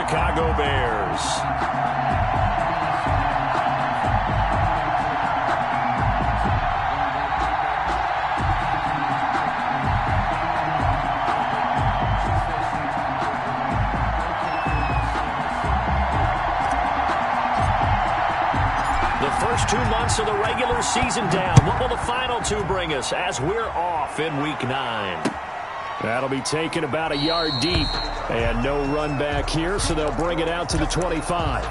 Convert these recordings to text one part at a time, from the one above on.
Chicago Bears. The first 2 months of the regular season down. What will the final 2 bring us as we're off in Week 9? That'll be taken about a yard deep. And no run back here, so they'll bring it out to the 25.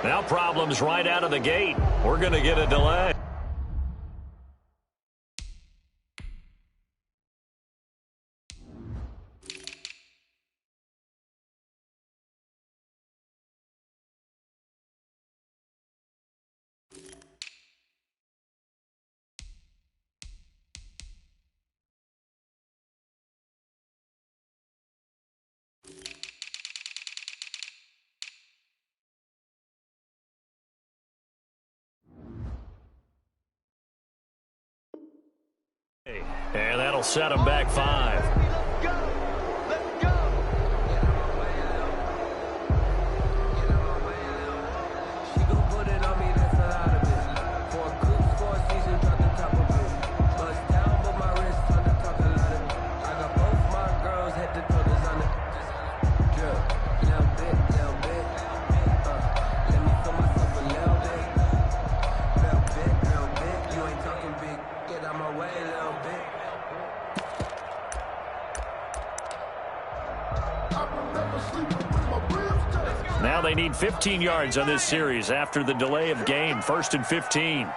Now problems right out of the gate. We're going to get a delay. And that'll set them back 5. Now they need 15 yards on this series after the delay of game. 1st and 15.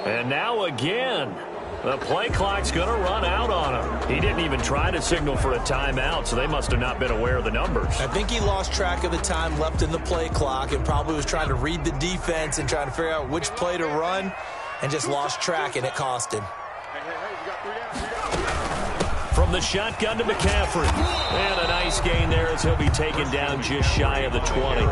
And now again, the play clock's going to run out on him. He didn't even try to signal for a timeout, so they must have not been aware of the numbers. I think he lost track of the time left in the play clock and probably was trying to read the defense and trying to figure out which play to run and just lost track, and it cost him. From the shotgun to McCaffrey. And a nice gain there as he'll be taken down just shy of the 20.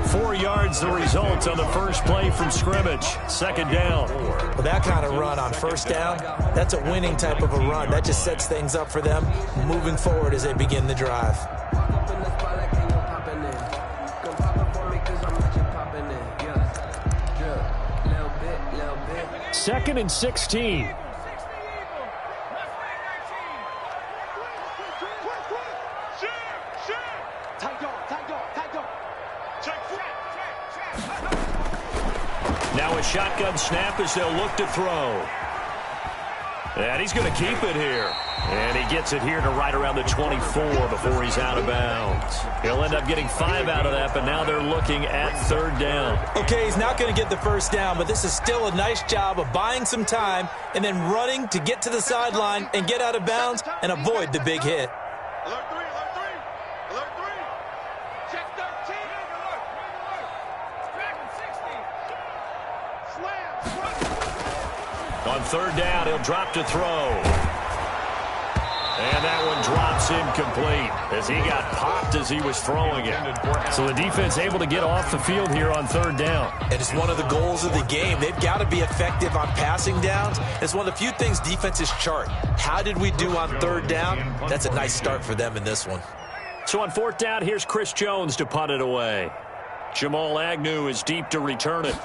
4 yards the result on the first play from scrimmage. 2nd down. With that kind of run on 1st down, that's a winning type of a run. That just sets things up for them moving forward as they begin the drive. 2nd and 16. Now a shotgun snap as they'll look to throw. And he's going to keep it here. And he gets it here to right around the 24 before he's out of bounds. He'll end up getting 5 out of that, but now they're looking at 3rd down. Okay, he's not going to get the 1st down, but this is still a nice job of buying some time and then running to get to the sideline and get out of bounds and avoid the big hit. On 3rd down, he'll drop to throw. And that one drops incomplete as he got popped as he was throwing it. So the defense able to get off the field here on 3rd down. And it's one of the goals of the game. They've got to be effective on passing downs. It's one of the few things defenses chart. How did we do on 3rd down? That's a nice start for them in this one. So on 4th down, here's Chris Jones to punt it away. Jamal Agnew is deep to return it.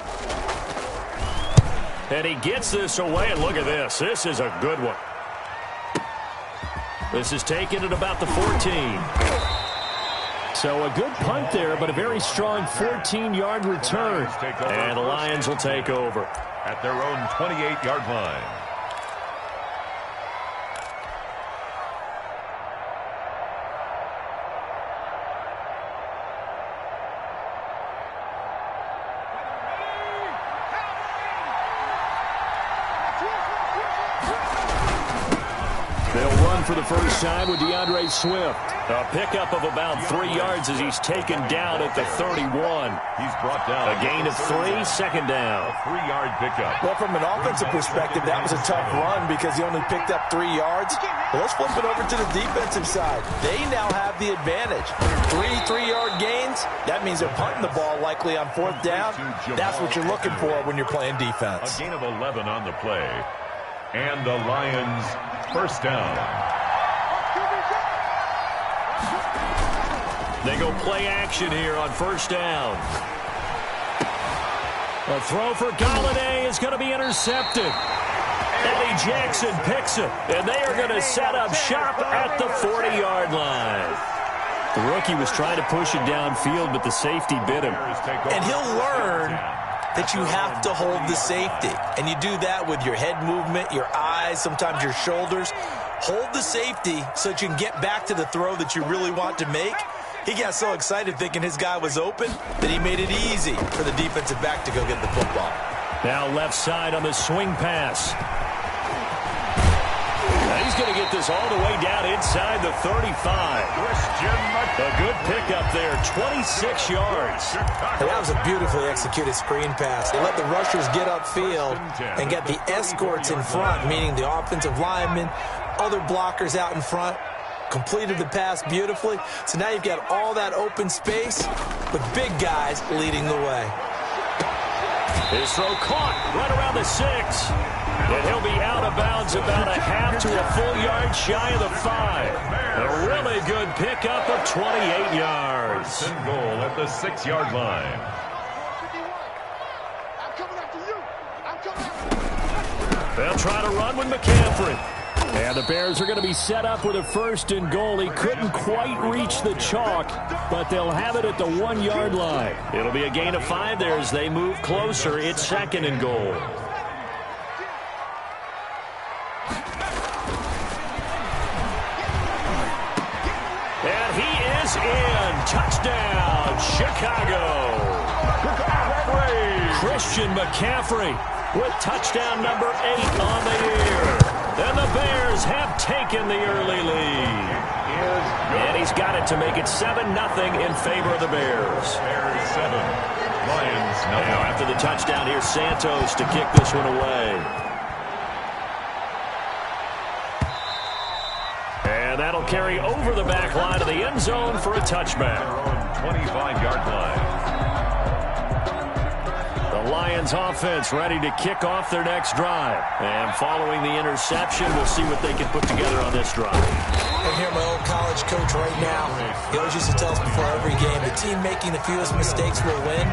And he gets this away, and look at this. This is a good one. This is taken at about the 14. So a good punt there, but a very strong 14-yard return. And the Lions will take over at their own 28-yard line. for the first time with DeAndre Swift. A pickup of about 3 yards as he's taken down at the 31. He's brought down. A gain of 3, second down. A 3-yard pickup. Well, from an offensive perspective, that was a tough run because he only picked up 3 yards. Well, let's flip it over to the defensive side. They now have the advantage. 3-3-yard gains, that means they're punting the ball likely on 4th down. That's what you're looking for when you're playing defense. A gain of 11 on the play. And the Lions first down. They go play action here on first down. A throw for Galladay is going to be intercepted. Eddie Jackson picks it, and they are going to set up shop at the 40-yard line. The rookie was trying to push it downfield, but the safety bit him. And he'll learn that you have to hold the safety. And you do that with your head movement, your eyes, sometimes your shoulders. Hold the safety so that you can get back to the throw that you really want to make. He got so excited thinking his guy was open that he made it easy for the defensive back to go get the football. Now left side on the swing pass. He's going to get this all the way down inside the 35. A good pickup there, 26 yards. And that was a beautifully executed screen pass. They let the rushers get upfield and get the escorts in front, meaning the offensive linemen, other blockers out in front. Completed the pass beautifully. So now you've got all that open space with big guys leading the way. His throw caught right around the 6. And he'll be out of bounds about a half to a full yard shy of the 5. A really good pickup of 28 yards. First and goal at the 6-yard line. They'll try to run with McCaffrey. And the Bears are going to be set up with a first and goal. He couldn't quite reach the chalk, but they'll have it at the 1-yard line. It'll be a gain of 5 there as they move closer. It's second and goal. And he is in. Touchdown, Chicago. Christian McCaffrey with touchdown number 8 on the year. And the Bears have taken the early lead. And he's got it to make it 7-0 in favor of the Bears. Bears 7, Lions 9. Now after the touchdown, here's Santos to kick this one away. And that'll carry over the back line of the end zone for a touchback. 25-yard line. The Lions offense ready to kick off their next drive. And following the interception, we'll see what they can put together on this drive. I hear my old college coach right now. He always used to tell us before every game, the team making the fewest mistakes will win.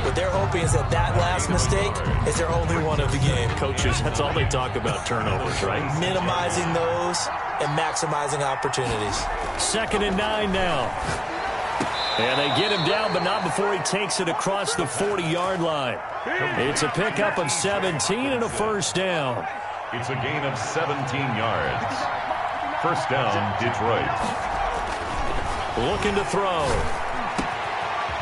What they're hoping is that last mistake is their only one of the game. Coaches, that's all they talk about, turnovers, right? Minimizing those and maximizing opportunities. 2nd and 9 now. And they get him down, but not before he takes it across the 40-yard line. It's a pickup of 17 and a first down. It's a gain of 17 yards. First down, Detroit. Looking to throw.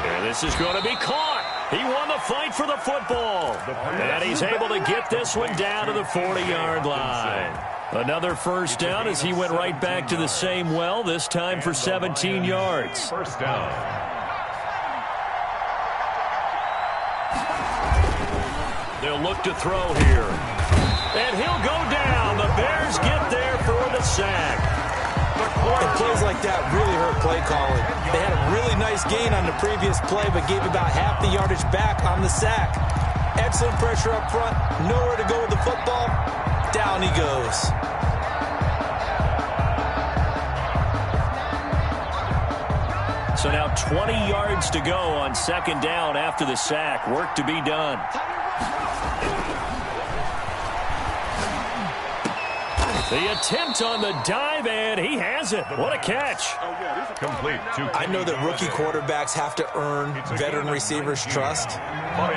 And this is going to be caught. He won the fight for the football. And he's able to get this one down to the 40-yard line. Another first down as he went right back to the same well, this time for 17 yards. First down. They'll look to throw here. And he'll go down. The Bears get there for the sack. And plays like that really hurt play calling. They had a really nice gain on the previous play, but gave about half the yardage back on the sack. Excellent pressure up front. Nowhere to go with the football. Down he goes. So now 20 yards to go on second down after the sack. Work to be done. The attempt on the dive, and he has it. What a catch. Complete. I know that rookie quarterbacks have to earn veteran receivers' trust.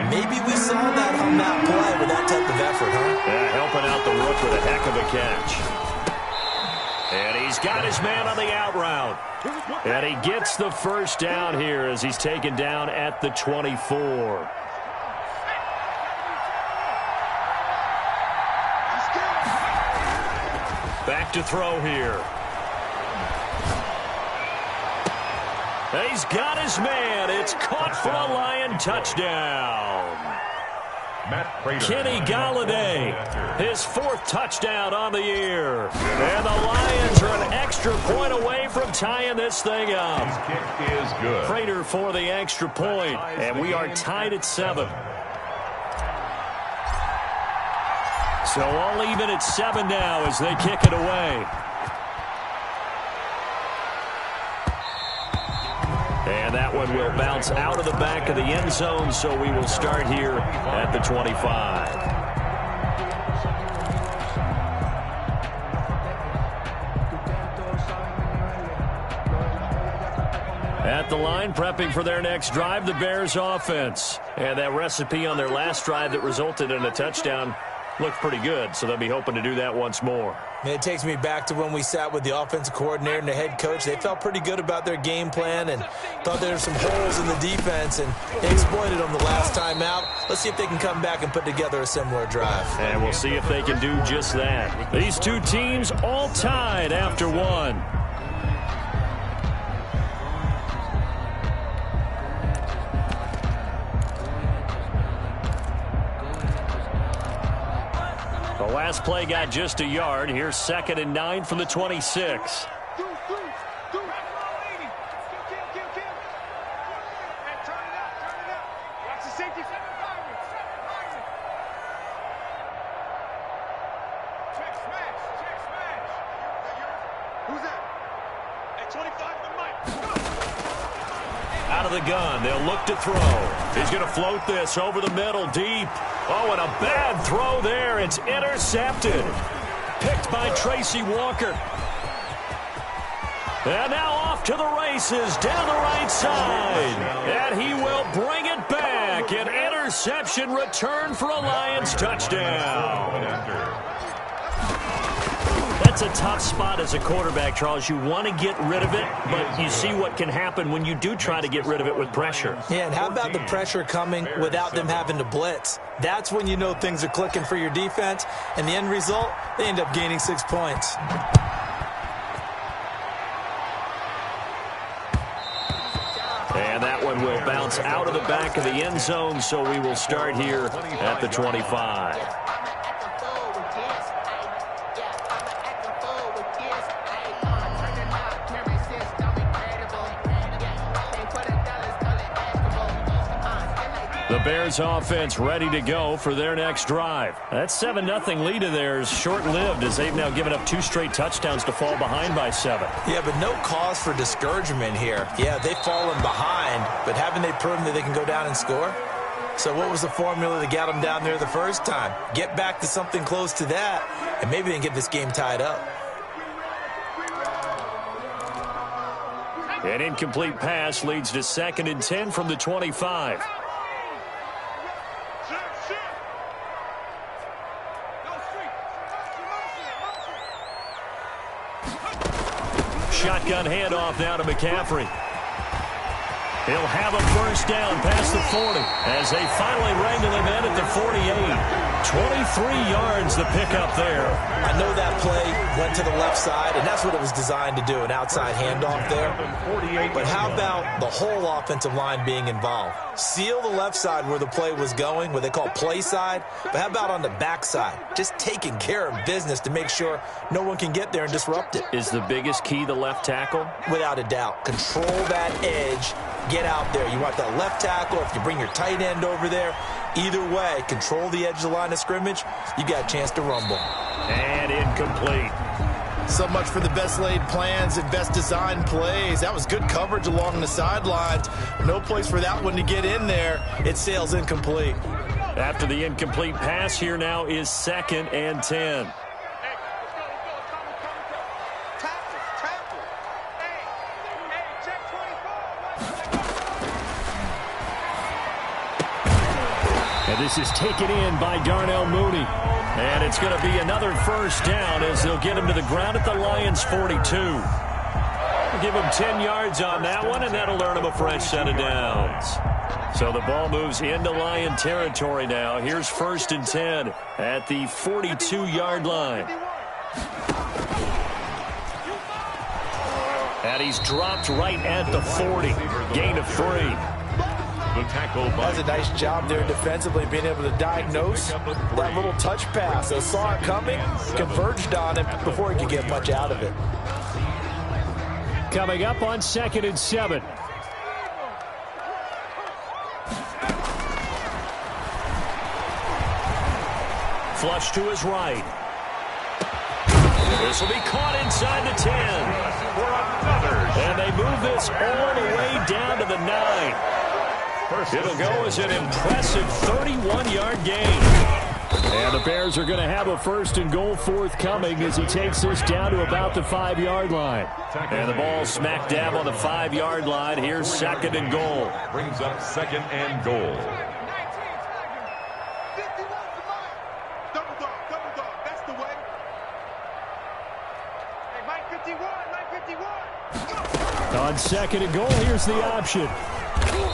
Maybe we saw that on that play with that type of effort, huh? Yeah, helping out the rook with a heck of a catch. And he's got his man on the out route. And he gets the first down here as he's taken down at the 24. Back to throw here. He's got his man. It's caught for a Lion touchdown. Kenny Galladay, his 4th touchdown on the year. And the Lions are an extra point away from tying this thing up. His kick is good. Prater for the extra point, and we are tied at 7. So all even at 7 now as they kick it away. And that one will bounce out of the back of the end zone, so we will start here at the 25. At the line, prepping for their next drive, the Bears offense. And that recipe on their last drive that resulted in a touchdown looked pretty good, so they'll be hoping to do that once more. It takes me back to when we sat with the offensive coordinator and the head coach. They felt pretty good about their game plan and thought there were some holes in the defense, and they exploited them the last time out. Let's see if they can come back and put together a similar drive. And we'll see if they can do just that. These two teams all tied after 1. The last play got just a yard. Here's 2nd and 9 from the 26. Out of the gun, they'll look to throw. He's going to float this over the middle, deep. Oh, and a bad throw there. It's intercepted. Picked by Tracy Walker. And now off to the races down the right side. And he will bring it back. An interception return for a Lions touchdown. That's a tough spot as a quarterback, Charles. You want to get rid of it, but you see what can happen when you do try to get rid of it with pressure. Yeah, and how about the pressure coming without them having to blitz? That's when you know things are clicking for your defense, and the end result, they end up gaining 6 points. And that one will bounce out of the back of the end zone, so we will start here at the 25. The Bears offense ready to go for their next drive. That 7-0 lead of theirs short-lived as they've now given up 2 straight touchdowns to fall behind by 7. Yeah, but no cause for discouragement here. Yeah, they've fallen behind, but haven't they proven that they can go down and score? So what was the formula that got them down there the first time? Get back to something close to that, and maybe they can get this game tied up. An incomplete pass leads to 2nd and 10 from the 25. Shotgun handoff now to McCaffrey. He'll have a first down past the 40 as they finally wrangle him in at the 48. 23 yards the pickup there. I know that play went to the left side, and that's what it was designed to do, an outside handoff there. But how about the whole offensive line being involved? Seal the left side where the play was going, what they call play side. But how about on the back side? Just taking care of business to make sure no one can get there and disrupt it. Is the biggest key the left tackle? Without a doubt. Control that edge. Get out there. You want that left tackle. If you bring your tight end over there, either way, control the edge of the line of scrimmage, you got a chance to rumble. And incomplete. So much for the best laid plans and best designed plays. That was good coverage along the sidelines. No place for that one to get in there. It sails incomplete. After the incomplete pass, here now is 2nd and 10. And this is taken in by Darnell Mooney. And it's going to be another first down as they'll get him to the ground at the Lions' 42. We'll give him 10 yards on that one, and that'll earn him a fresh set of downs. So the ball moves into Lion territory now. Here's 1st and 10 at the 42-yard line. And he's dropped right at the 40. Gain of 3. The tackle by That's a nice job there defensively, being able to diagnose that little touch pass. They saw it coming, converged on him before he could get much out of it. Coming up on 2nd and 7. Flush to his right. This will be caught inside the 10. And they move this all the way down to the 9. It'll go as an impressive 31-yard gain. And the Bears are going to have a 1st and goal forthcoming as he takes this down to about the 5-yard line. And the ball smack dab on the 5-yard line. Here's 2nd and goal. Brings up 2nd and goal. On 2nd and goal, here's the option.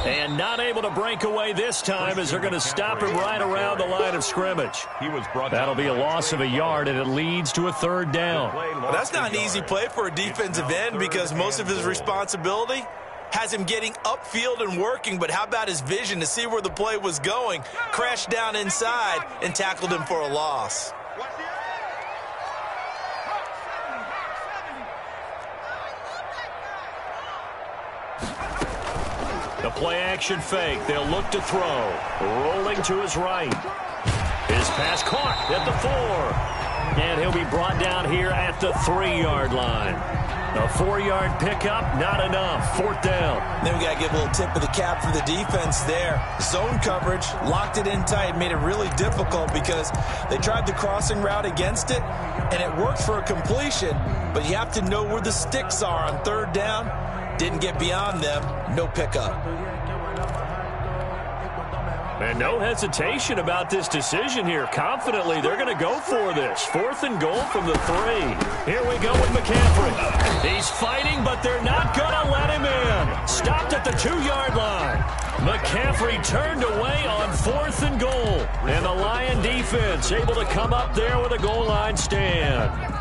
And not able to break away this time as they're going to stop him right around the line of scrimmage. That'll be a loss of a yard, and it leads to a 3rd down. Well, that's not an easy play for a defensive end because most of his responsibility has him getting upfield and working, but how about his vision to see where the play was going, crashed down inside, and tackled him for a loss. The play-action fake. They'll look to throw. Rolling to his right. His pass caught at the 4. And he'll be brought down here at the 3-yard line. A 4-yard pickup, not enough. 4th down. Then we got to give a little tip of the cap for the defense there. Zone coverage, locked it in tight, made it really difficult because they tried the crossing route against it, and it worked for a completion, but you have to know where the sticks are on 3rd down. Didn't get beyond them. No pickup. And no hesitation about this decision here. Confidently, they're going to go for this. 4th and goal from the 3. Here we go with McCaffrey. He's fighting, but they're not going to let him in. Stopped at the 2-yard line. McCaffrey turned away on 4th and goal. And the Lion defense able to come up there with a goal line stand.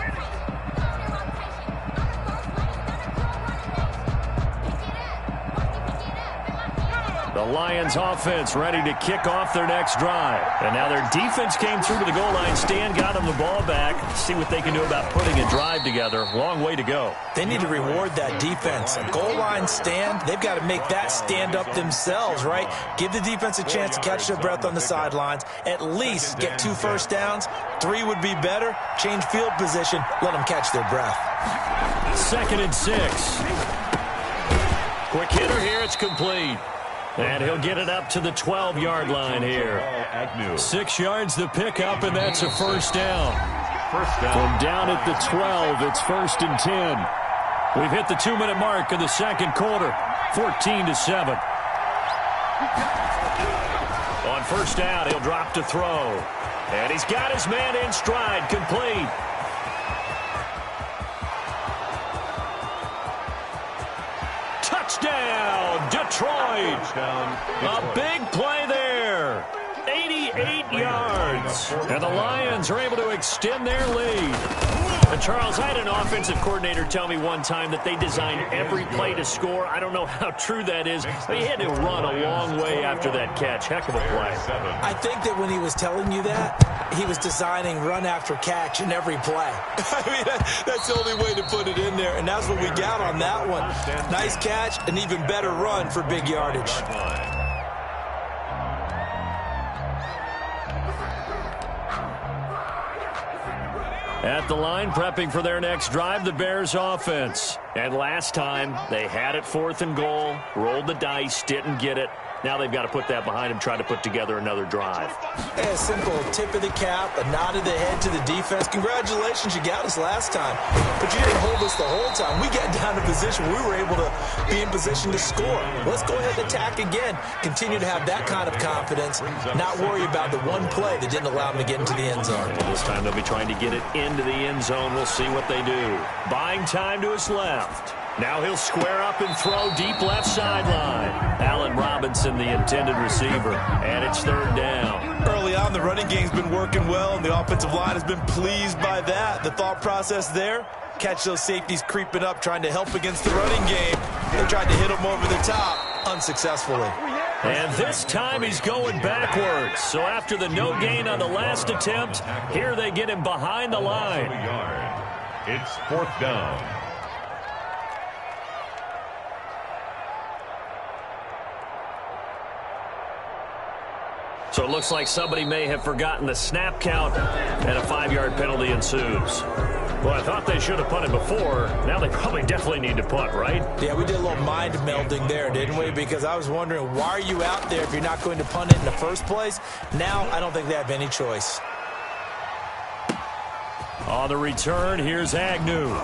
The Lions offense ready to kick off their next drive. And now their defense came through to the goal line stand, got them the ball back. See what they can do about putting a drive together. Long way to go. They need to reward that defense. A goal line stand, they've got to make that stand up themselves, right? Give the defense a chance to catch their breath on the sidelines. At least get 2 first downs. 3 would be better. Change field position. Let them catch their breath. 2nd and 6. Quick hitter here. It's complete. And he'll get it up to the 12-yard line here. 6 yards the pickup, and that's a 1st down. From down at the 12, it's 1st and 10. We've hit the 2-minute mark of the 2nd quarter. 14-7. On 1st down, he'll drop to throw. And he's got his man in stride, complete. Touchdown, Detroit. A big play there. 88 yards. And the Lions are able to extend their lead. And Charles, I had an offensive coordinator tell me one time that they design every play to score. I don't know how true that is, but he had to run a long way after that catch. Heck of a play. I think that when he was telling you that, he was designing run after catch in every play. I mean, that's the only way to put it in there, and that's what we got on that one. Nice catch, an even better run for big yardage. At the line, prepping for their next drive, the Bears offense. And last time, they had it 4th and goal, rolled the dice, didn't get it. Now they've got to put that behind them, try to put together another drive. A simple tip of the cap, a nod of the head to the defense. Congratulations, you got us last time. But you didn't hold us the whole time. We got down to position where we were able to be in position to score. Let's go ahead and attack again. Continue to have that kind of confidence, not worry about the one play that didn't allow them to get into the end zone. Well, this time they'll be trying to get it into the end zone. We'll see what they do. Buying time to his left. Now he'll square up and throw deep left sideline. Allen Robinson, the intended receiver. And it's 3rd down. Early on, the running game's been working well, and the offensive line has been pleased by that. The thought process there, catch those safeties creeping up, trying to help against the running game. They tried to hit him over the top, unsuccessfully. And this time he's going backwards. So after the no gain on the last attempt, here they get him behind the line. It's 4th down. So it looks like somebody may have forgotten the snap count, and a 5-yard penalty ensues. Well, I thought they should have punted before. Now they probably definitely need to punt, right? Yeah, we did a little mind melding there, didn't we? Because I was wondering, why are you out there if you're not going to punt it in the first place? Now, I don't think they have any choice. On the return, here's Agnew.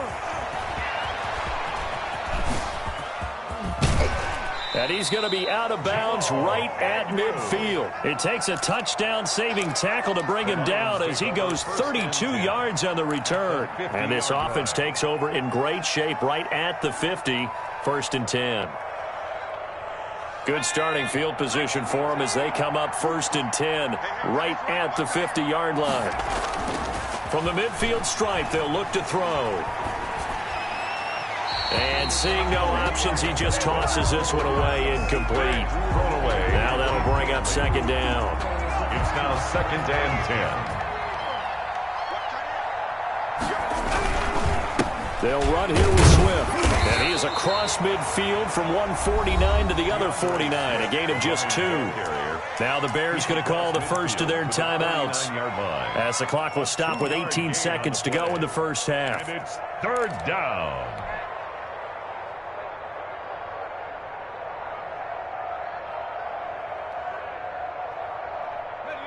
And he's going to be out of bounds right at midfield. It takes a touchdown-saving tackle to bring him down as he goes 32 yards on the return. And this offense takes over in great shape right at the 50, 1st and 10. Good starting field position for them as they come up 1st and 10 right at the 50-yard line. From the midfield stripe, they'll look to throw. And seeing no options, he just tosses this one away, incomplete. Thrown away. Now that'll bring up 2nd down. It's now 2nd and 10. They'll run here with Swift. And he is across midfield from 149 to the other 49, a gain of just 2. Now the Bears going to call the first of their timeouts as the clock will stop with 18 seconds to go in the first half. And it's 3rd down.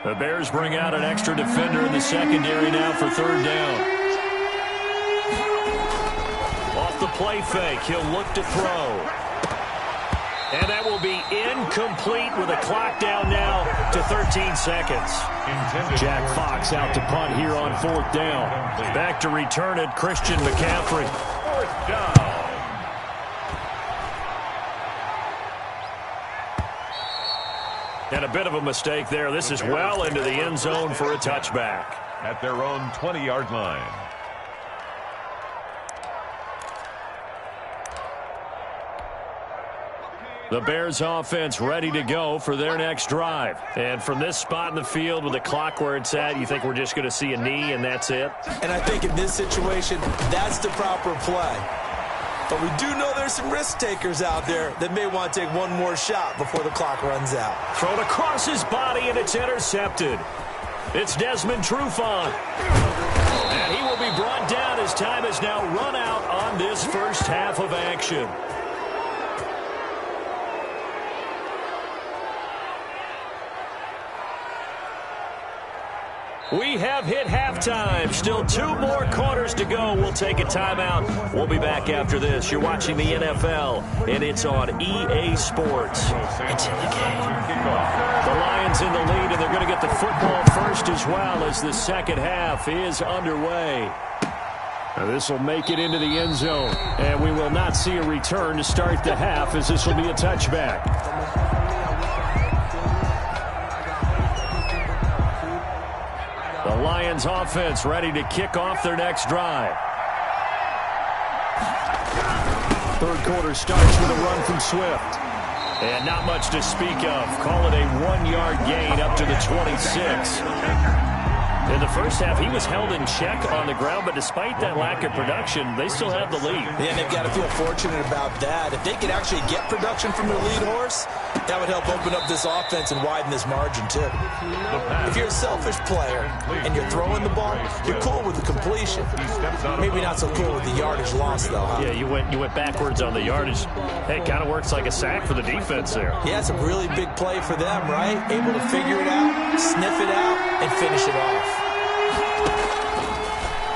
The Bears bring out an extra defender in the secondary now for 3rd down. Off the play fake, he'll look to throw. And that will be incomplete with a clock down now to 13 seconds. Jack Fox out to punt here on 4th down. Back to return it, Christian McCaffrey. 4th down. And a bit of a mistake there. This is well into the end zone for a touchback. At their own 20-yard line. The Bears offense ready to go for their next drive. And from this spot in the field with the clock where it's at, you think we're just going to see a knee and that's it? And I think in this situation, that's the proper play. But we do know there's some risk takers out there that may want to take one more shot before the clock runs out. Thrown across his body, and it's intercepted. It's Desmond Trufant. And he will be brought down as time has now run out on this first half of action. We have hit halftime. Still 2 more quarters to go. We'll take a timeout. We'll be back after this. You're watching the NFL, and it's on EA Sports. It's in the game. The Lions in the lead, and they're going to get the football first as well as the second half is underway. Now this will make it into the end zone, and we will not see a return to start the half as this will be a touchback. The Lions offense ready to kick off their next drive. 3rd quarter starts with a run from Swift. And not much to speak of. Call it a 1-yard gain up to the 26. In the first half, he was held in check on the ground, but despite that lack of production, they still have the lead. Yeah, and they've got to feel fortunate about that. If they could actually get production from their lead horse, that would help open up this offense and widen this margin, too. If you're a selfish player and you're throwing the ball, you're cool with the completion. Maybe not so cool with the yardage loss, though, huh? Yeah, you went backwards on the yardage. Hey, it kind of works like a sack for the defense there. Yeah, it's a really big play for them, right? Able to figure it out, sniff it out, and finish it off.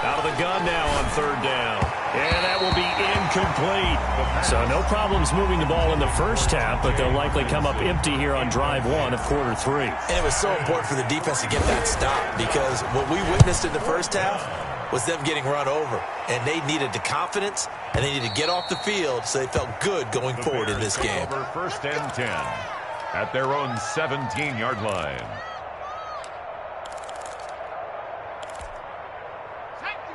Out of the gun now on 3rd down. And that will be incomplete. So no problems moving the ball in the first half, but they'll likely come up empty here on drive 1 of quarter 3. And it was so important for the defense to get that stop because what we witnessed in the first half was them getting run over. And they needed the confidence, and they needed to get off the field so they felt good going forward in this game. Over 1st and 10 at their own 17-yard line.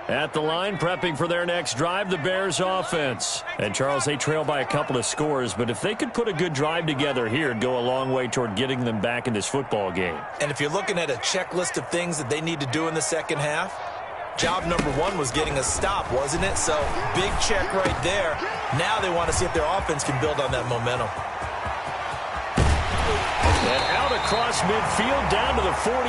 At the line, prepping for their next drive, the Bears offense. And, Charles, they trail by a couple of scores, but if they could put a good drive together here, it'd go a long way toward getting them back in this football game. And if you're looking at a checklist of things that they need to do in the second half, job number one was getting a stop, wasn't it? So, big check right there. Now they want to see if their offense can build on that momentum. And out across midfield down to the 45.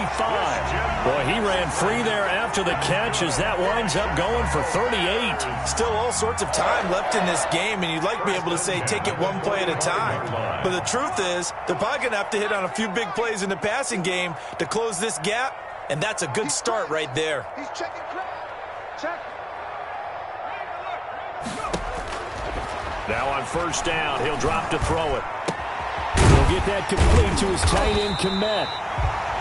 Boy, he ran free there after the catch as that winds up going for 38. Still all sorts of time left in this game, and you'd like to be able to say take it one play at a time. But the truth is, they're probably going to have to hit on a few big plays in the passing game to close this gap, and that's a good start right there. He's checking. Check. Now on first down, he'll drop to throw it. He'll get that complete to his tight end, Komet.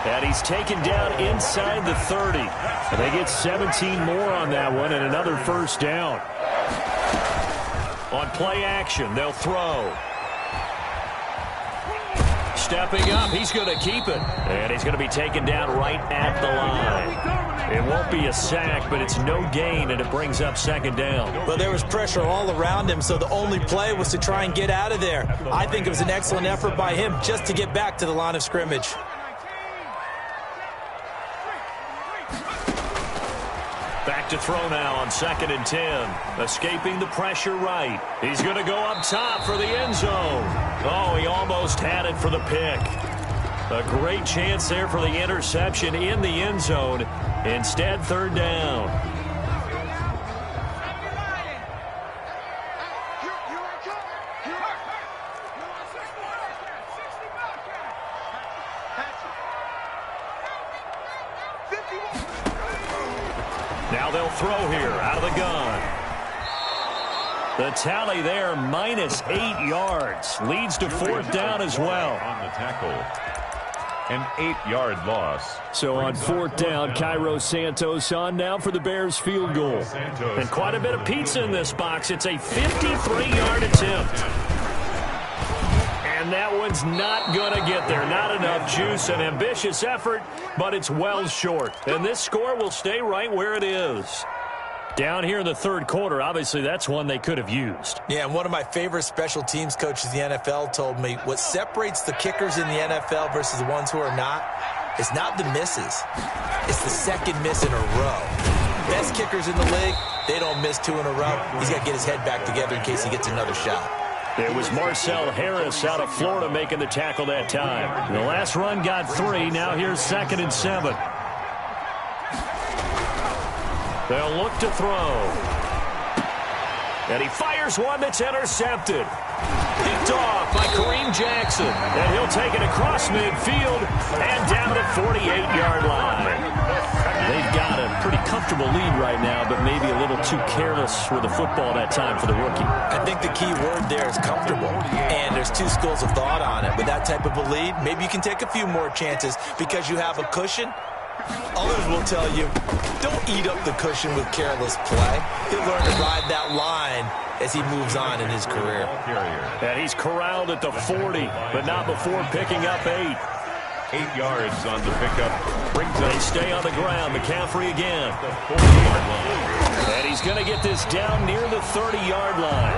And he's taken down inside the 30. And they get 17 more on that one and another first down. On play action, they'll throw. Stepping up, he's going to keep it. And he's going to be taken down right at the line. It won't be a sack, but it's no gain, and it brings up second down. Well, there was pressure all around him, so the only play was to try and get out of there. I think it was an excellent effort by him just to get back to the line of scrimmage. Back to throw now on 2nd and 10. Escaping the pressure right. He's going to go up top for the end zone. Oh, he almost had it for the pick. A great chance there for the interception in the end zone. Instead, third down. Now they'll throw here out of the gun. The tally there, minus 8 yards. Leads to fourth down as well. On the tackle. An 8-yard loss. So on fourth down, Cairo Santos on now for the Bears field goal. And quite a bit of pizza in this box. It's a 53-yard attempt. And that one's not going to get there. Not enough juice. An ambitious effort, but it's well short. And this score will stay right where it is. Down here in the third quarter, obviously that's one they could have used. Yeah, and one of my favorite special teams coaches in the NFL told me what separates the kickers in the NFL versus the ones who are not is not the misses. It's the second miss in a row. Best kickers in the league, they don't miss 2 in a row. He's got to get his head back together in case he gets another shot. It was Marcel Harris out of Florida making the tackle that time. The last run got 3. Now here's 2nd and 7. They'll look to throw. And he fires one that's intercepted. Picked off by Kareem Jackson. And he'll take it across midfield and down at 48-yard line. They've got a pretty comfortable lead right now, but maybe a little too careless with the football that time for the rookie. I think the key word there is comfortable. And there's 2 schools of thought on it. With that type of a lead, maybe you can take a few more chances because you have a cushion. Others will tell you, don't eat up the cushion with careless play. He'll learn to ride that line as he moves on in his career. And he's corralled at the 40, but not before picking up 8. 8 yards on the pickup. They stay on the ground. McCaffrey again. And he's going to get this down near the 30-yard line.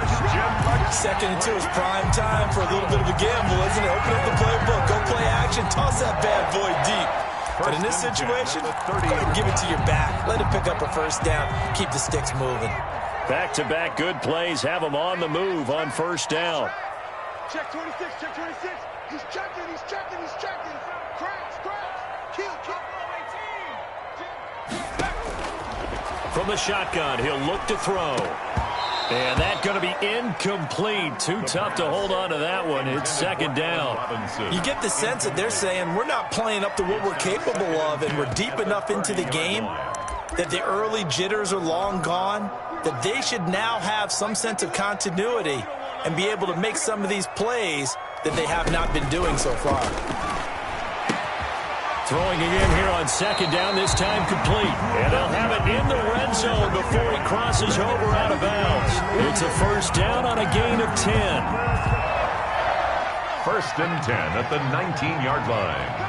2nd and 2 is prime time for a little bit of a gamble, isn't it? Open up the playbook. Go play action. Toss that bad boy deep. But in this situation, go ahead and give it to your back. Let him pick up a first down. Keep the sticks moving. Back-to-back good plays have him on the move on first down. Check 26, check 26. He's checking, he's checking, he's checking. Crash. Kill. From the shotgun, he'll look to throw. And that's going to be incomplete. Too tough to hold on to that one. It's second down. You get the sense that they're saying we're not playing up to what we're capable of, and we're deep enough into the game that the early jitters are long gone, that they should now have some sense of continuity and be able to make some of these plays that they have not been doing so far. Throwing again here on second down, this time complete. And they'll have it in the red zone before he crosses over out of bounds. It's a first down on a gain of 10. 1st and 10 at the 19-yard line.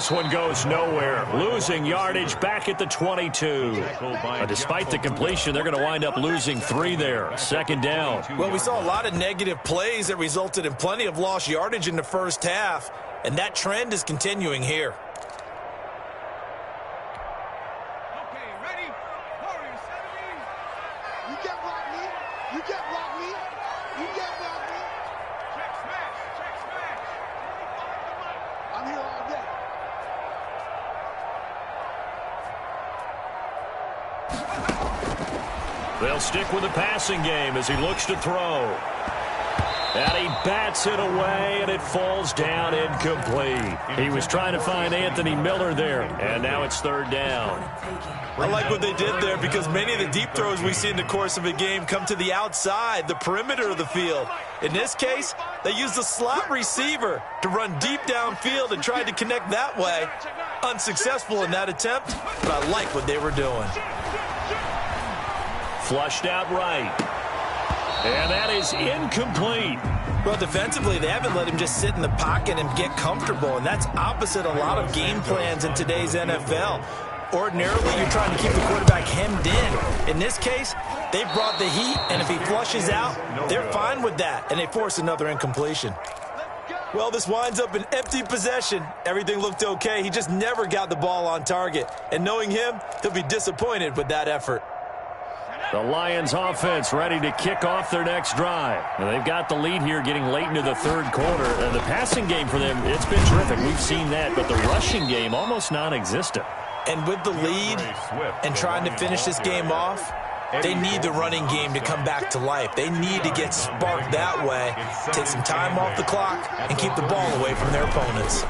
this one goes nowhere. Losing yardage back at the 22. Despite the completion, they're going to wind up losing 3 there. Second down. Well, we saw a lot of negative plays that resulted in plenty of lost yardage in the first half, and that trend is continuing here. They'll stick with the passing game as he looks to throw. And he bats it away, and it falls down incomplete. He was trying to find Anthony Miller there, and now it's third down. I like what they did there because many of the deep throws we see in the course of a game come to the outside, the perimeter of the field. In this case, they used the slot receiver to run deep downfield and tried to connect that way. Unsuccessful in that attempt, but I like what they were doing. Flushed out right. And that is incomplete. Well, defensively, they haven't let him just sit in the pocket and get comfortable, and that's opposite a lot of game plans in today's NFL. Ordinarily, you're trying to keep the quarterback hemmed in. In this case, they brought the heat, and if he flushes out, they're fine with that, and they force another incompletion. Well, this winds up an empty possession. Everything looked okay. He just never got the ball on target, and knowing him, he'll be disappointed with that effort. The Lions offense ready to kick off their next drive. And they've got the lead here getting late into the third quarter. And the passing game for them, it's been terrific. We've seen that. But the rushing game, almost non-existent. And with the lead and trying to finish this game off, they need the running game to come back to life. They need to get sparked that way, take some time off the clock, and keep the ball away from their opponents.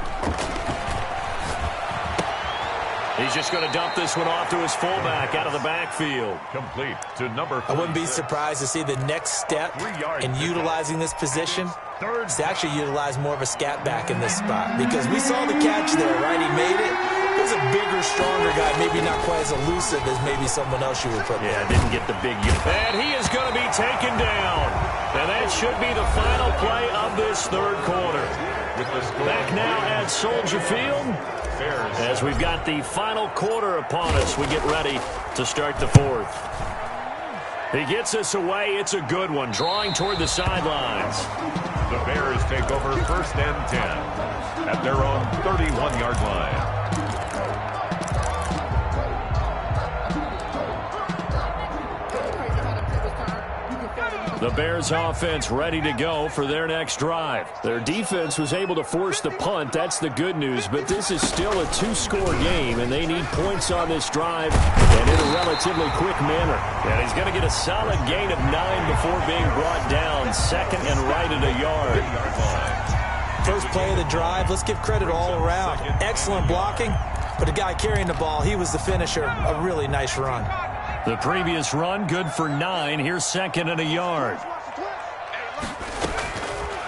He's just going to dump this one off to his fullback out of the backfield. Complete to number 46. I wouldn't be surprised to see the next step in utilizing this position is to actually utilize more of a scat back in this spot. Because we saw the catch there, right? He made it. He was a bigger, stronger guy, maybe not quite as elusive as maybe someone else you would put there. Yeah, didn't get the big unit. And he is going to be taken down. And that should be the final play of this third quarter. Back now at Soldier Field. As we've got the final quarter upon us, we get ready to start the fourth. He gets us away. It's a good one, drawing toward the sidelines. The Bears take over 1st and 10 at their own 31-yard line. The Bears offense ready to go for their next drive. Their defense was able to force the punt. That's the good news, but this is still a 2-score game, and they need points on this drive and in a relatively quick manner. And he's going to get a solid gain of 9 before being brought down. Second and right at a yard. First play of the drive, let's give credit all around. Excellent blocking, but the guy carrying the ball, he was the finisher. A really nice run. The previous run, good for 9. Here's second and a yard.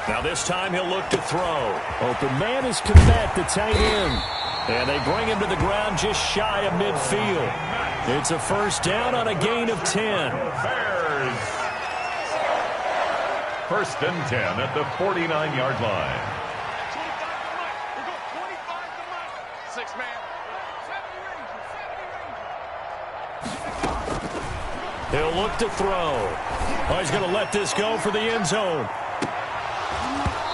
Now this time he'll look to throw. Open man is Komet, the tight end. And they bring him to the ground just shy of midfield. It's a first down on a gain of 10. Bears. 1st and 10 at the 49-yard line. He'll look to throw. Oh, he's going to let this go for the end zone.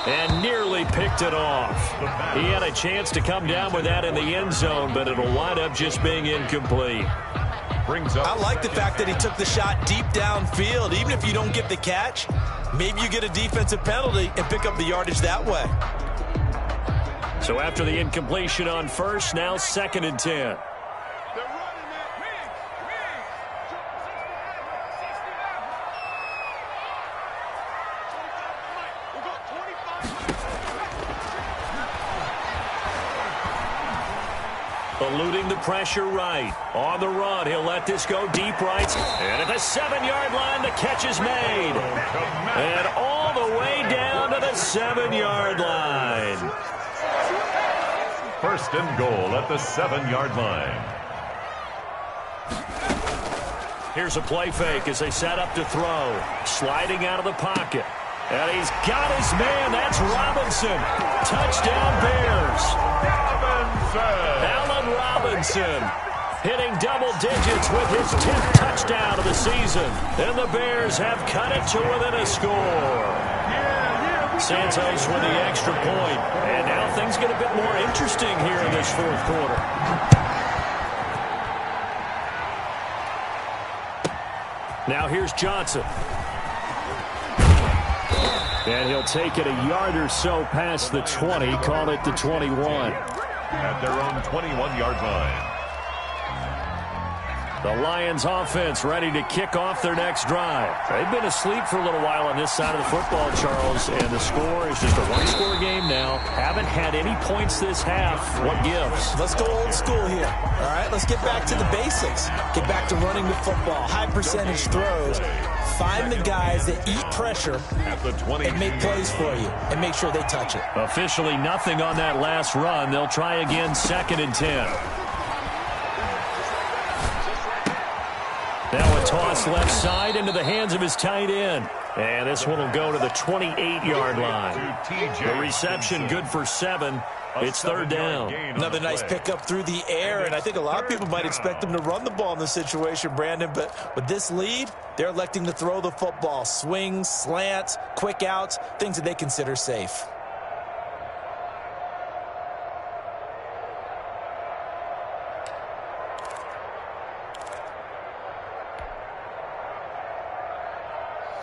And nearly picked it off. He had a chance to come down with that in the end zone, but it'll wind up just being incomplete. I like the fact that he took the shot deep downfield. Even if you don't get the catch, maybe you get a defensive penalty and pick up the yardage that way. So after the incompletion on first, now 2nd and 10. Eluding the pressure right. On the run, he'll let this go deep right. And at the 7-yard line, the catch is made. And all the way down to the 7-yard line. 1st and goal at the 7-yard line. Here's a play fake as they set up to throw. Sliding out of the pocket. And he's got his man. That's Robinson. Touchdown, Bears. Allen Robinson hitting double digits with his 10th touchdown of the season. And the Bears have cut it to within a score. Santos with the extra point. And now things get a bit more interesting here in this fourth quarter. Now here's Johnson. And he'll take it a yard or so past the 20, call it the 21. At their own 21-yard line. The Lions offense ready to kick off their next drive. They've been asleep for a little while on this side of the football, Charles, and the score is just a one-score game now. Haven't had any points this half. What gives? Let's go old school here. All right, let's get back to the basics. Get back to running the football, high-percentage throws. Find the guys that eat pressure and make plays for you and make sure they touch it. Officially nothing on that last run. They'll try again, 2nd and 10. Now a toss left side into the hands of his tight end. And this one will go to the 28-yard line. The reception good for 7. It's 3rd down. Another nice pickup through the air, and I think a lot of people might expect them to run the ball in this situation, Brandon, but with this lead, they're electing to throw the football. Swings, slants, quick outs, things that they consider safe.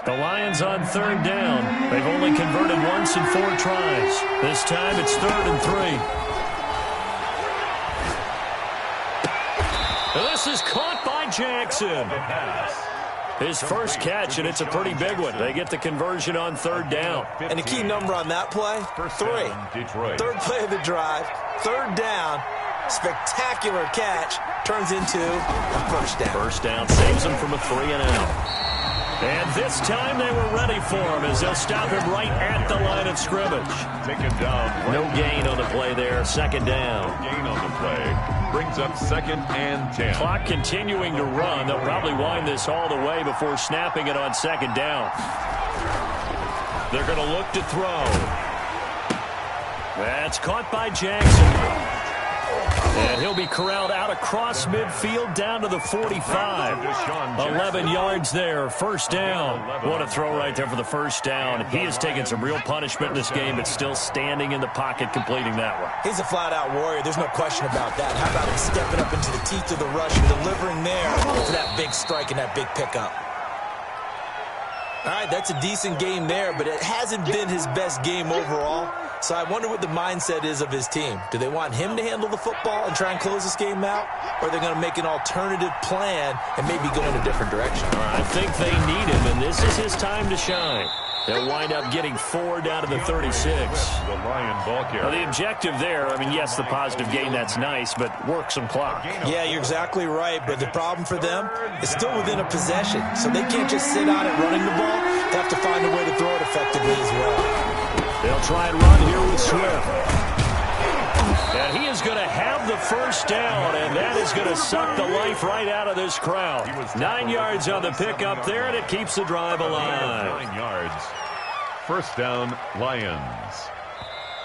The Lions on 3rd down. They've only converted once in 4 tries. This time it's 3rd and 3. This is caught by Jackson. His first catch, and it's a pretty big one. They get the conversion on 3rd down. And the key number on that play, 3. Third play of the drive, 3rd down. Spectacular catch turns into a first down. First down saves them from a 3-and-out. And this time they were ready for him as they'll stop him right at the line of scrimmage. Taken down. No gain on the play there. 2nd down. No gain on the play. Brings up 2nd and 10. Clock continuing to run. They'll probably wind this all the way before snapping it on 2nd down. They're going to look to throw. That's caught by Jackson. And he'll be corralled out across midfield down to the 45. 11 yards there, 1st down. What a throw right there for the 1st down. He has taken some real punishment in this game, but still standing in the pocket completing that one. He's a flat-out warrior. There's no question about that. How about him stepping up into the teeth of the rush and delivering there for that big strike and that big pickup. All right, that's a decent game there, but it hasn't been his best game overall. So I wonder what the mindset is of his team. Do they want him to handle the football and try and close this game out? Or are they going to make an alternative plan and maybe go in a different direction? I think they need him, and this is his time to shine. They'll wind up getting 4 down to the 36. The Lion ball carrier. Now, the objective there, I mean, yes, the positive gain, that's nice, but work some clock. Yeah, you're exactly right, but the problem for them is still within a possession, so they can't just sit on it running the ball. They have to find a way to throw it effectively as well. They'll try and run here with Swift. And he is going to have the 1st down, and that is going to suck the life right out of this crowd. 9 yards on the pickup there, and it keeps the drive alive. 9 yards. 1st down, Lions.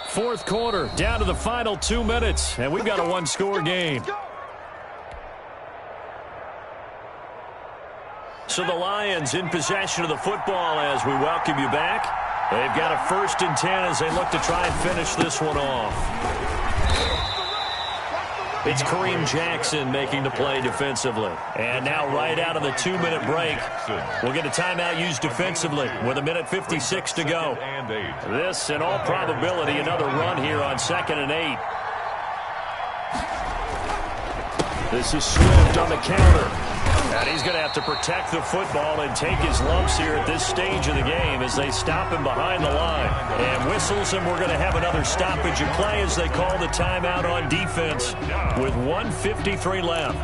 4th quarter, down to the final 2 minutes, and we've got a 1-score game. So the Lions in possession of the football as we welcome you back. They've got a 1st and 10 as they look to try and finish this one off. It's Kareem Jackson making the play defensively. And now right out of the 2-minute break, we'll get a timeout used defensively with 1:56 to go. This, in all probability, another run here on 2nd and 8. This is Swift on the counter. And he's going to have to protect the football and take his lumps here at this stage of the game as they stop him behind the line. And whistles, and we're going to have another stoppage of play as they call the timeout on defense with 1:53 left.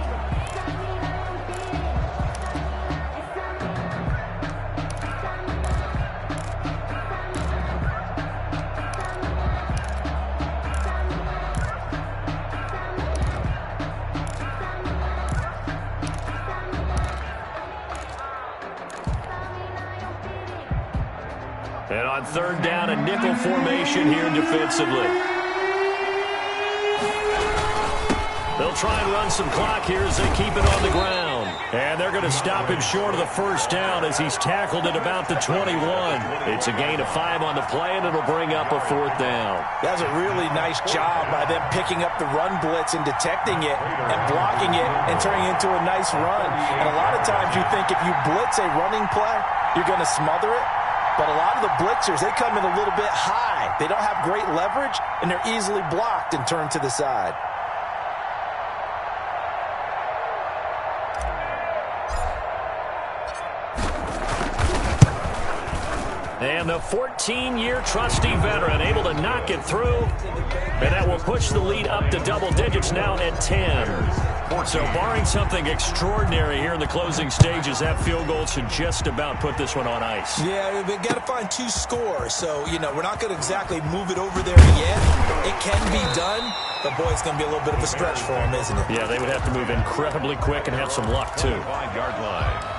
And on third down, a nickel formation here defensively. They'll try and run some clock here as they keep it on the ground. And they're going to stop him short of the first down as he's tackled at about the 21. It's a gain of 5 on the play, and it'll bring up a fourth down. That's a really nice job by them picking up the run blitz and detecting it and blocking it and turning it into a nice run. And a lot of times you think if you blitz a running play, you're going to smother it. But a lot of the blitzers, they come in a little bit high. They don't have great leverage, and they're easily blocked and turned to the side. And the 14-year trusty veteran able to knock it through. And that will push the lead up to double digits now at 10. So barring something extraordinary here in the closing stages, that field goal should just about put this one on ice. Yeah, we've got to find 2 scores. So, we're not going to exactly move it over there yet. It can be done, but, boy, it's going to be a little bit of a stretch for them, isn't it? Yeah, they would have to move incredibly quick and have some luck, too. 5-yard line.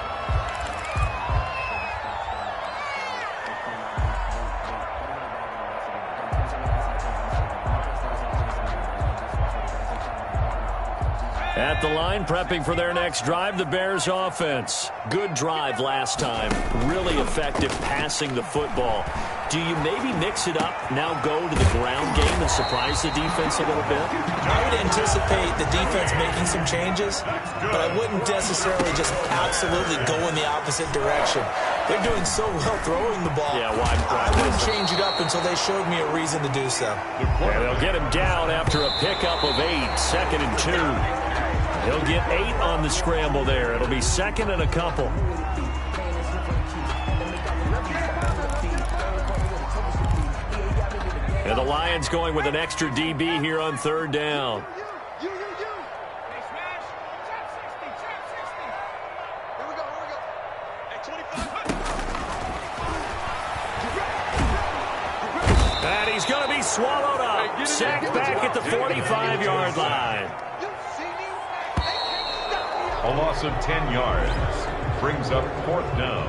At the line, prepping for their next drive, the Bears offense. Good drive last time. Really effective passing the football. Do you maybe mix it up, now go to the ground game and surprise the defense a little bit? I would anticipate the defense making some changes, but I wouldn't necessarily just absolutely go in the opposite direction. They're doing so well throwing the ball. Yeah, why I wouldn't change it up until they showed me a reason to do so. Yeah, they'll get him down after a pickup of 8, 2nd and 2. He'll get 8 on the scramble there. It'll be 2nd and a couple. And the Lions going with an extra DB here on third down. You. Hey, smash. Trap 60. Here we go. At 25. And he's going to be swallowed up. Sacked back at the 45-yard line. A loss of 10 yards brings up 4th down.